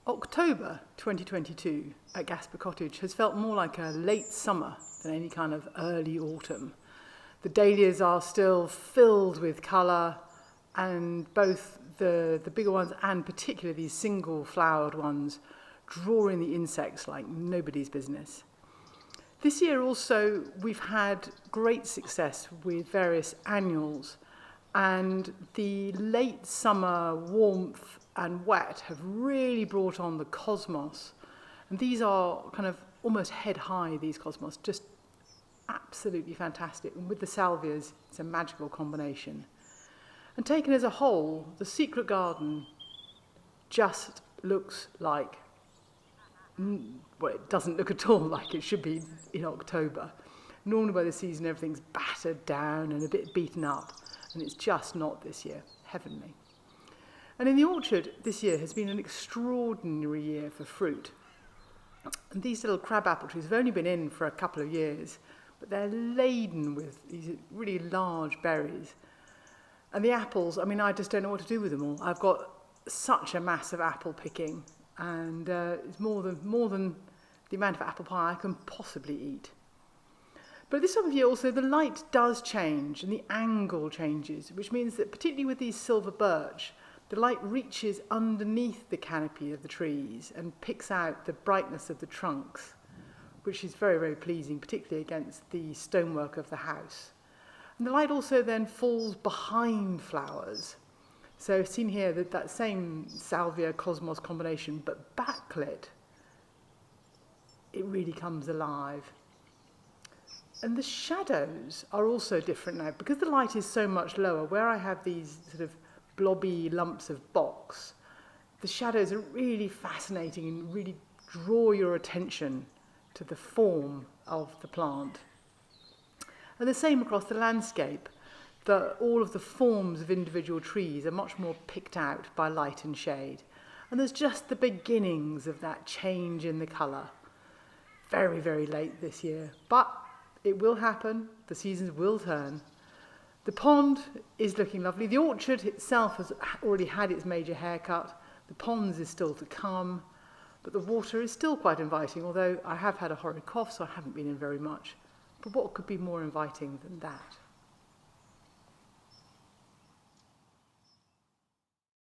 October 2022 at Gasper Cottage has felt more like a late summer than any kind of early autumn. The dahlias are still filled with colour, and both the bigger ones and particularly these single flowered ones draw in the insects like nobody's business. This year also we've had great success with various annuals, and the late summer warmth and wet have really brought on the cosmos. And these are kind of almost head high, these cosmos, just absolutely fantastic. And with the salvias, it's a magical combination. And taken as a whole, the secret garden just looks like, well, it doesn't look at all like it should be in October. Normally by the season, everything's battered down and a bit beaten up, and it's just not this year. Heavenly. And in the orchard, this year has been an extraordinary year for fruit. And these little crab apple trees have only been in for a couple of years, but they're laden with these really large berries. And the apples, I mean, I just don't know what to do with them all. I've got such a mass of apple picking, and it's more than the amount of apple pie I can possibly eat. But this time of year also, the light does change and the angle changes, which means that particularly with these silver birch, the light reaches underneath the canopy of the trees and picks out the brightness of the trunks, which is very, very pleasing, particularly against the stonework of the house. And the light also then falls behind flowers. So seen here, that same salvia cosmos combination, but backlit, it really comes alive. And the shadows are also different now, because the light is so much lower. Where I have these sort of blobby lumps of box, the shadows are really fascinating and really draw your attention to the form of the plant. And the same across the landscape, that all of the forms of individual trees are much more picked out by light and shade. And there's just the beginnings of that change in the colour. Very, very late this year, but it will happen. The seasons will turn. The pond is looking lovely. The orchard itself has already had its major haircut. The ponds is still to come, but the water is still quite inviting, although I have had a horrid cough, so I haven't been in very much. But what could be more inviting than that?